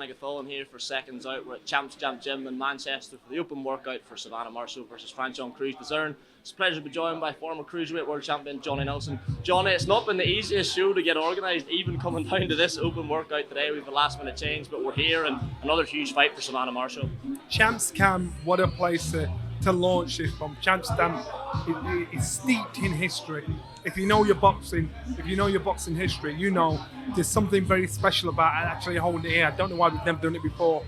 Danny Gilfillan here for Seconds Out. We're at Champs Jam Gym in Manchester for the open workout for Savannah Marshall versus Crews-Dezurn. It's a pleasure to be joined by former Cruiserweight World Champion Johnny Nelson. Johnny, it's not been the easiest show to get organised, even coming down to this open workout today. We have a last minute change, but we're here and another huge fight for Savannah Marshall. Champs Cam, what a place to launch this from. Champs Cam is steeped in history. If you know your boxing history, you know there's something very special about actually holding it here. I don't know why we've never done it before.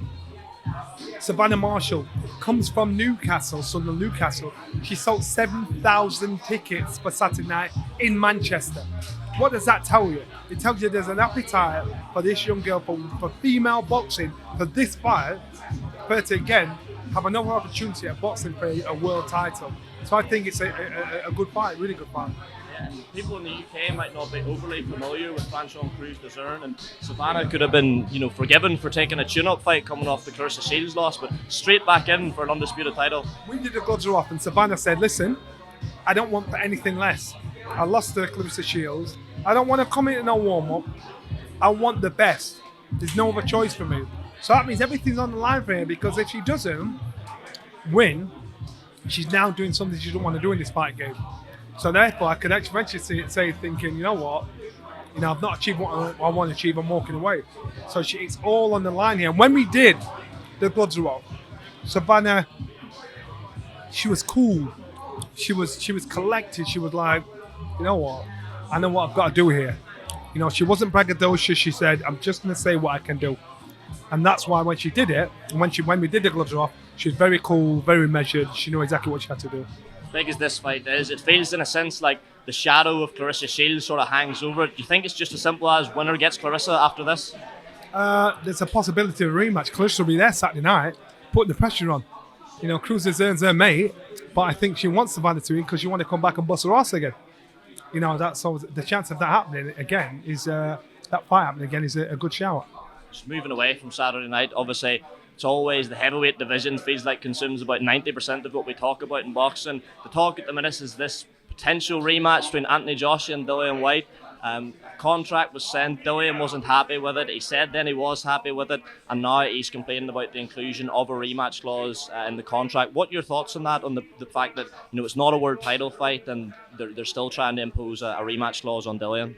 Savannah Marshall comes from Newcastle, son of Newcastle. She sold 7,000 tickets for Saturday night in Manchester. What does that tell you? It tells you there's an appetite for this young girl, for female boxing, for this fight, for her to again have another opportunity at boxing for a world title. So I think it's a good fight, really good fight. Yeah, people in the UK might not be overly familiar with Crews-Dezurn, and Savannah could have been, forgiven for taking a tune-up fight coming off the Clarissa Shields loss, but straight back in for an undisputed title. We did the gloves are off, and Savannah said, "Listen, I don't want for anything less. I lost to Clarissa Shields. I don't want to come in no warm-up. I want the best. There's no other choice for me." So that means everything's on the line for her, because if she doesn't win, she's now doing something she doesn't want to do in this fight game. So therefore, I could actually say thinking, you know what, I've not achieved what I want to achieve. I'm walking away. So it's all on the line here. And when we did the gloves were off, Savannah, she was cool. She was collected. She was like, you know what, I know what I've got to do here. She wasn't braggadocious. She said, I'm just going to say what I can do. And that's why when she did it, when we did the gloves off, she was very cool, very measured. She knew exactly what she had to do. As big as this fight is, it feels in a sense like the shadow of Clarissa Shields sort of hangs over it. Do you think it's just as simple as winner gets Clarissa after this? There's a possibility of a rematch. Clarissa will be there Saturday night, putting the pressure on. Crews-Dezurn's her mate, but I think she wants Savannah to win because she wants to come back and bust her ass again. That's so the chance of that happening again is that fight happening again is a good shout. Just moving away from Saturday night, obviously. It's always the heavyweight division feels like consumes about 90% of what we talk about in boxing. The talk at the minute is this potential rematch between Anthony Joshua and Dillian Whyte. Contract was sent, Dillian wasn't happy with it. He said then he was happy with it, and now he's complaining about the inclusion of a rematch clause in the contract. What are your thoughts on that, on the fact that it's not a world title fight and they're still trying to impose a rematch clause on Dillian?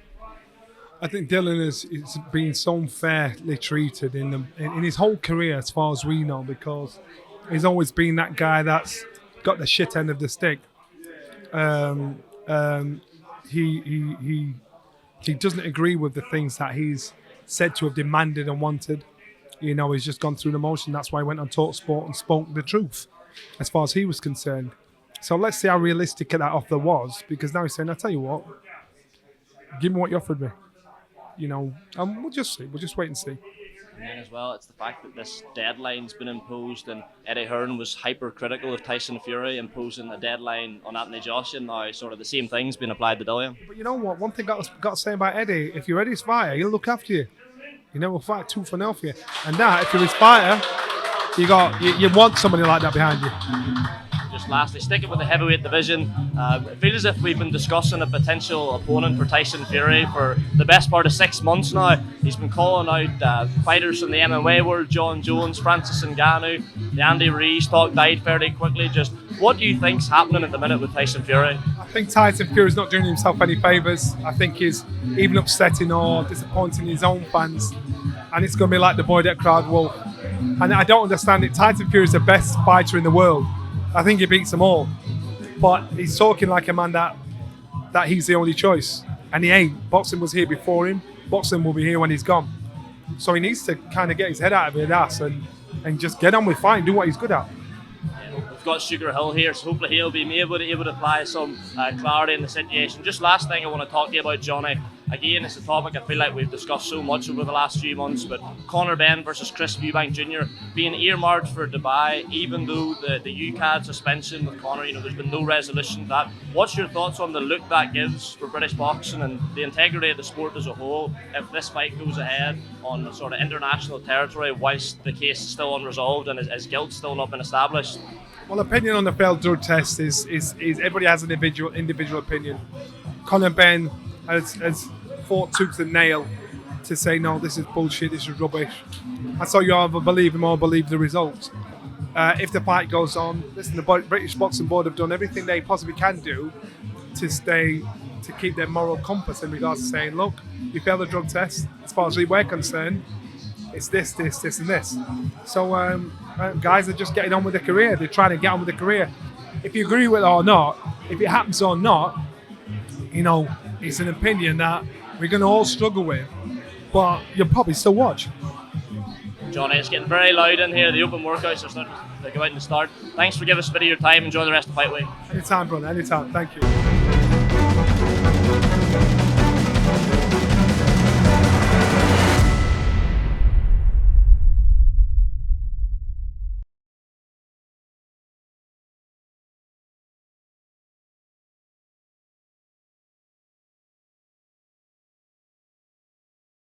I think Dillian is been so unfairly treated in his whole career, as far as we know, because he's always been that guy that's got the shit end of the stick. He doesn't agree with the things that he's said to have demanded and wanted. He's just gone through the motion. That's why he went on TalkSport and spoke the truth, as far as he was concerned. So let's see how realistic that offer was, because now he's saying, "I'll tell you what, give me what you offered me." We'll just see. We'll just wait and see. And then as well, it's the fact that this deadline's been imposed, and Eddie Hearn was hypercritical of Tyson Fury imposing a deadline on Anthony Joshua. Now sort of the same thing's been applied to Dillian. But you know what? One thing I got to say about Eddie, if you're Eddie's fighter, he'll look after you. We'll fight tooth and nail for you. And now, if you're his fighter, you want somebody like that behind you. Just lastly, sticking with the heavyweight division, it feels as if we've been discussing a potential opponent for Tyson Fury for the best part of 6 months now. He's been calling out fighters from the MMA world, John Jones, Francis Ngannou. The Andy Ruiz talk died fairly quickly. Just what do you think's happening at the minute with Tyson Fury? I think Tyson Fury's not doing himself any favours. I think he's even upsetting or disappointing his own fans, and it's going to be like the boy that cried wolf. And I don't understand it. Tyson Fury's the best fighter in the world. I think he beats them all, but he's talking like a man that he's the only choice, and he ain't. Boxing was here before him. Boxing will be here when he's gone. So he needs to kind of get his head out of his ass and just get on with fighting, do what he's good at. We've got Sugar Hill here, so hopefully he'll be able to apply some clarity in the situation. Just last thing I want to talk to you about, Johnny. Again, it's a topic I feel like we've discussed so much over the last few months, but Conor Benn versus Chris Eubank Jr. being earmarked for Dubai, even though the UCAD suspension with Conor, there's been no resolution to that. What's your thoughts on the look that gives for British boxing and the integrity of the sport as a whole if this fight goes ahead on sort of international territory whilst the case is still unresolved and his guilt still not been established? Well, opinion on the failed drug test is everybody has an individual opinion. Conor Benn has fought tooth and nail to say, no, this is bullshit, this is rubbish. And so you either believe him or believe the results. If the fight goes on, listen, the British Boxing Board have done everything they possibly can do to keep their moral compass in regards to saying, look, you failed the drug test. As far as we're concerned, it's this, and this. So guys are just getting on with their career. They're trying to get on with their career. If you agree with it or not, if it happens or not, you know, it's an opinion that we're going to all struggle with. But you'll probably still watch. Johnny, it's getting very loud in here. The open workouts are starting to go out and start. Thanks for giving us a bit of your time. Enjoy the rest of the fight week. Anytime, brother. Anytime. Thank you.